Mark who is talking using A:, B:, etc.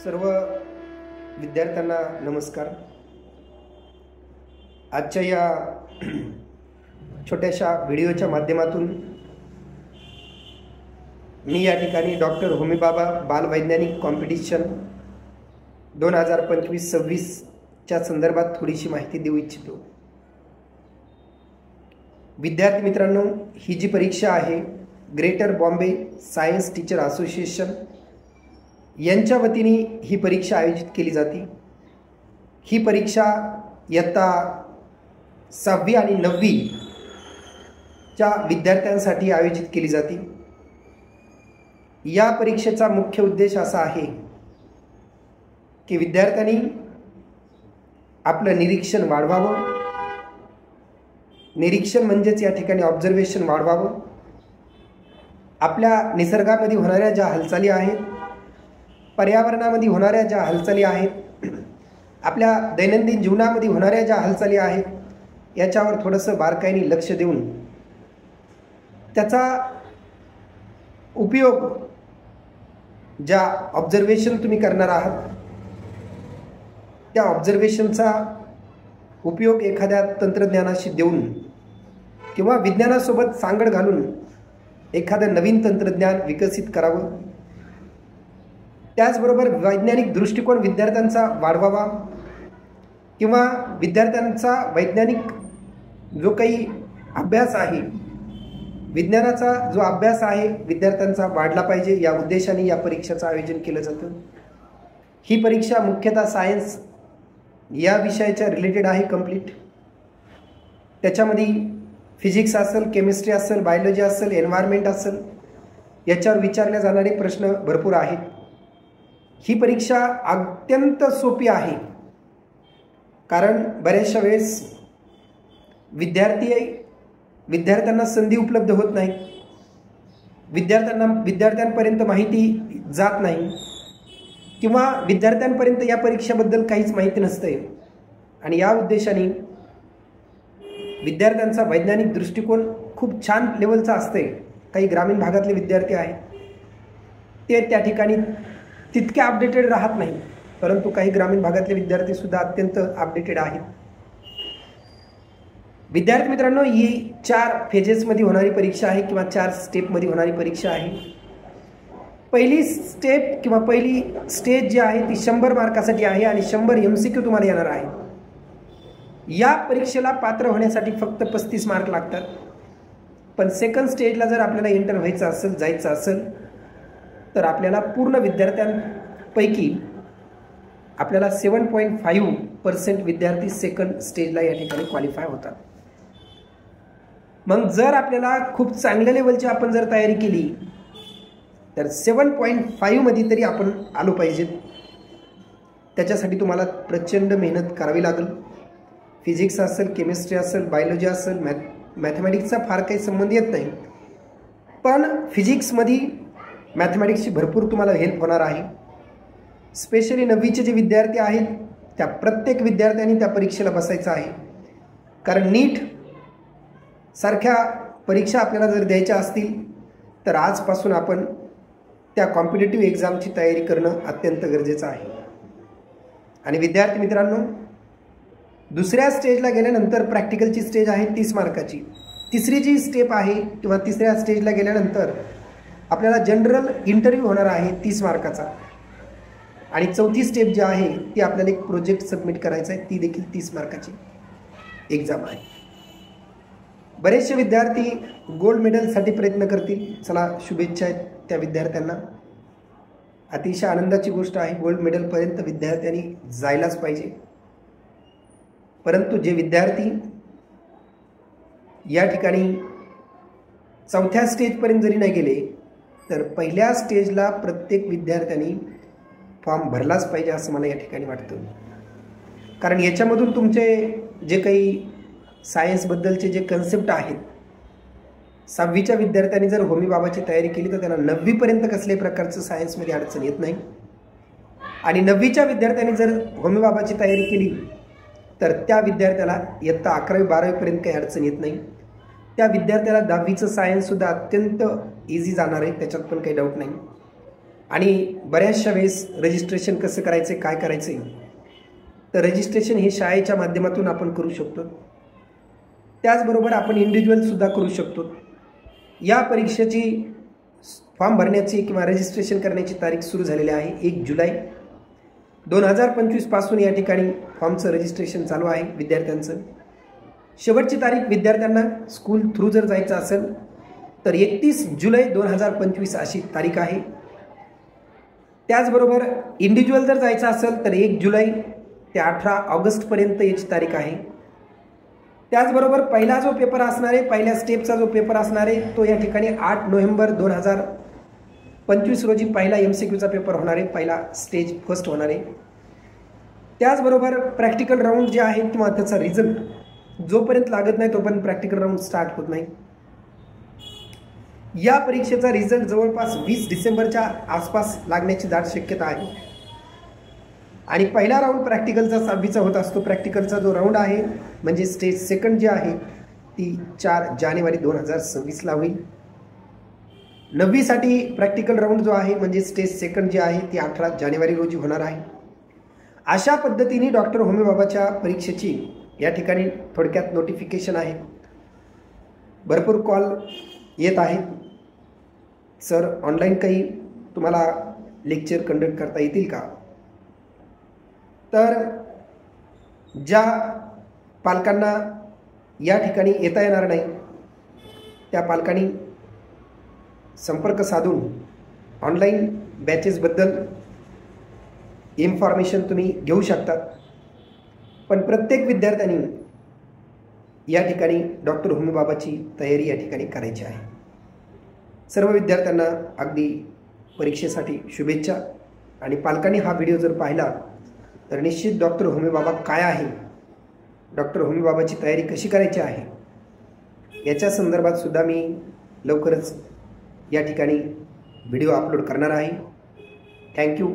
A: सर्व विद्यार्थ्यांना नमस्कार। आजच्या या छोट्याशा व्हिडिओच्या माध्यमातून मी या ठिकाणी डॉक्टर होमी बाबा बालवैज्ञानिक कॉम्पिटिशन 2025-26 च्या संदर्भात थोडीशी माहिती देऊ इच्छितो। विद्यार्थी मित्रांनो, ही जी परीक्षा आहे greater Bombay science teacher association यांच्या वतीने ही परीक्षा आयोजित केली जाते। ही परीक्षा इयत्ता 6वी आणि 9वी च्या विद्यार्थ्यांसाठी आयोजित केली जाते। या परीक्षेचा मुख्य उद्देश असा आहे की विद्यार्थ्यांनी आपलं निरीक्षण वाढवावं। निरीक्षण म्हणजेच या ठिकाणी ऑब्झर्वेशन वाढवावं। आपल्या निसर्गामध्ये होणाऱ्या ज्या हालचाली आहेत, पर्यावरणामध्ये होणाऱ्या ज्या हालचाली आहेत, आपल्या दैनंदिन जीवनामध्ये होणाऱ्या ज्या हालचाली आहेत, याच्यावर थोडंसं बारकाईने लक्ष देऊन त्याचा उपयोग ज्या ऑब्झर्वेशन तुम्ही करणार आहात त्या ऑब्झर्वेशनचा उपयोग एखाद्या तंत्रज्ञानाशी देऊन किंवा विज्ञानासोबत सांगड घालून एखादं नवीन तंत्रज्ञान विकसित करावं। त्याचबरोबर वैज्ञानिक दृष्टिकोन विद्यार्थ्यांचा वाढवावा किंवा विद्यार्थ्यांचा वैज्ञानिक जो काही अभ्यास आहे, विज्ञानाचा जो अभ्यास आहे विद्यार्थ्यांचा वाढला पाहिजे, या उद्देशाने या परीक्षेचं आयोजन केलं जातं। ही परीक्षा मुख्यतः सायन्स या विषयाच्या रिलेटेड आहे कंप्लीट। त्याच्यामध्ये फिजिक्स असेल, केमिस्ट्री असेल, बायोलॉजी असेल, एन्व्हायरमेंट असेल, याच्यावर विचारले जाणारे प्रश्न भरपूर आहेत। ही परीक्षा अत्यंत सोपी आहे, कारण बऱ्याचशा वेळेस विद्यार्थ्यांना संधी उपलब्ध होत नाही, विद्यार्थ्यांपर्यंत माहिती जात नाही किंवा विद्यार्थ्यांपर्यंत या परीक्षेबद्दल काहीच माहिती नसते। आणि या उद्देशाने विद्यार्थ्यांचा वैज्ञानिक दृष्टिकोन खूप छान लेवलचा असते। काही ग्रामीण भागातले विद्यार्थी आहेत, ते त्या ठिकाणी तितके अपडेटेड राहत नाही, परंतु काही ग्रामीण भागातले विद्यार्थी सुद्धा अत्यंत अपडेटेड आहेत। विद्यार्थी मित्रांनो, ही 4 फेजेसमध्ये होणारी परीक्षा आहे किंवा 4 स्टेपमध्ये होणारी परीक्षा आहे। पहिली स्टेप किंवा पहिली स्टेज जी आहे ती 100 मार्कासाठी आहे आणि 100 MCQ तुम्हाला येणार आहे। या परीक्षेला पात्र होण्यासाठी फक्त 35 मार्क लागतात। पण सेकंड स्टेजला जर आपल्याला एंटर व्हायचं असेल, जायचं असेल, तर आपल्याला पूर्ण विद्यार्थ्यांपैकी आपल्याला 7.5% विद्यार्थी सेकंड स्टेजला या ठिकाणी क्वालिफाय होतात। मग जर आपल्याला खूप चांगल्या लेवलची आपण जर तयारी केली तर 7.5 मध्ये तरी आपण आलो पाहिजेत। त्याच्यासाठी तुम्हाला प्रचंड मेहनत करावी लागेल। फिजिक्स असेल, केमिस्ट्री असेल, बायोलॉजी असेल, मॅथमॅटिक्सचा फार काही संबंध येत नाही, पण फिजिक्समध्ये मॅथमॅटिक्सची भरपूर तुम्हाला हेल्प होणार आहे। स्पेशली 9वीचे जे विद्यार्थी आहेत त्या प्रत्येक विद्यार्थ्यांनी त्या परीक्षेला बसायचं आहे, कारण नीट सारख्या परीक्षा आपल्याला जर द्यायच्या असतील तर आजपासून आपण त्या कॉम्पिटिटिव्ह एक्झामची तयारी करणं अत्यंत गरजेचं आहे। आणि विद्यार्थी मित्रांनो, दुसऱ्या स्टेजला गेल्यानंतर प्रॅक्टिकलची स्टेज आहे 30 मार्काची। तिसरी जी स्टेप आहे किंवा तिसऱ्या स्टेजला गेल्यानंतर आपल्याला जनरल इंटरव्ह्यू होणार आहे 30 मार्काचा। आणि चौथी स्टेप जी आहे ती आपल्याला एक प्रोजेक्ट सबमिट करायचा आहे, ती देखील 30 मार्काची एक्झाम आहे। बरेचसे विद्यार्थी गोल्ड मेडलसाठी प्रयत्न करतील। चला, शुभेच्छा आहेत त्या विद्यार्थ्यांना। अतिशय आनंदाची गोष्ट आहे, गोल्ड मेडलपर्यंत विद्यार्थ्यांनी जायलाच पाहिजे। परंतु जे विद्यार्थी या ठिकाणी चौथ्या स्टेजपर्यंत जरी नाही गेले तर पहिल्या स्टेजला प्रत्येक विद्यार्थ्यांनी फॉर्म भरलाच पाहिजे असं मला या ठिकाणी वाटतं। कारण याच्यामधून तुमचे जे काही सायन्सबद्दलचे जे कन्सेप्ट आहेत, 6वीच्या विद्यार्थ्यांनी जर होमी बाबाची तयारी केली तर त्यांना 9वीपर्यंत कसल्याही प्रकारचं सायन्समध्ये अडचण येत नाही। आणि 9वीच्या विद्यार्थ्यांनी जर होमी बाबाची तयारी केली तर त्या विद्यार्थ्याला इयत्ता 11वी-12वीपर्यंत काही अडचण येत नाही। त्या विद्यार्थ्याला 10वीचं सायन्ससुद्धा अत्यंत इझी जाणार आहे, त्याच्यात पण काही डाऊट नाही। आणि बऱ्याचशा वेळेस रजिस्ट्रेशन कसं करायचं, काय करायचं, तर रजिस्ट्रेशन हे शाळेच्या माध्यमातून आपण करू शकतो. त्याचबरोबर आपण इंडिव्हिज्युअलसुद्धा करू शकतो. या परीक्षेची फॉर्म भरण्याची किंवा रजिस्ट्रेशन करण्याची तारीख सुरू झालेली आहे 1 जुलै 2025 पासून या ठिकाणी फॉर्मचं रजिस्ट्रेशन चालू आहे विद्यार्थ्यांचं. शेवटची तारीख विद्यार्थ्यांना स्कूल थ्रू जर जायचं असेल तर 31 जुलै 2025 अशी तारीख आहे. त्याचबरोबर इंडिव्हिज्युअल जर जायचं असेल तर 1 जुलै ते 18 ऑगस्टपर्यंत याची तारीख आहे. त्याचबरोबर पहिला जो पेपर असणार आहे, पहिल्या स्टेपचा जो पेपर असणार आहे तो या ठिकाणी 8 नोव्हेंबर 2025 रोजी पहिला MCQचा पेपर होणार आहे, पहिला स्टेज फर्स्ट होणार आहे. त्याचबरोबर प्रॅक्टिकल राऊंड जे आहे किंवा त्याचा रिझल्ट जोपर्यंत लागत नाही तोपर्यंत प्रॅक्टिकल राऊंड स्टार्ट होत नाही. या परीक्षेचा रिझल्ट जवळपास 20 डिसेंबरच्या आसपास लागण्याची दाट शक्यता आहे. आणि पहिला राऊंड प्रॅक्टिकलचा 6वीचा होत असतो. प्रॅक्टिकलचा जो राऊंड आहे म्हणजे स्टेज सेकंड जी आहे ती 4 जानेवारी 2026ला होईल. 9वीसाठी प्रॅक्टिकल राऊंड जो आहे म्हणजे स्टेज सेकंड जी आहे ती 18 जानेवारी रोजी होणार आहे. अशा पद्धतीने डॉक्टर होमी बाबाच्या परीक्षेची या ठिकाणी थोडक्यात नोटिफिकेशन आहे. भरपूर कॉल येत आहेत, सर ऑनलाईन काही तुम्हाला लेक्चर कंडक्ट करता येतील का. तर ज्या पालकांना या ठिकाणी येता येणार नाही त्या पालकांनी संपर्क साधून ऑनलाईन बॅचेसबद्दल इन्फॉर्मेशन तुम्ही घेऊ शकता. पण प्रत्येक विद्यार्थ्यांनी या ठिकाणी डॉक्टर होमी बाबाची तयारी या ठिकाणी करायची आहे. सर्व विद्यार्थ्यांना अगदी परीक्षेसाठी शुभेच्छा. आणि पालकांनी हा व्हिडिओ जर पाहिला तर निश्चित डॉक्टर होमी बाबा काय आहे, डॉक्टर होमी बाबाची तयारी कशी करायची आहे याच्या संदर्भात सुद्धा मी लवकरच या ठिकाणी व्हिडिओ अपलोड करणार आहे. थँक्यू.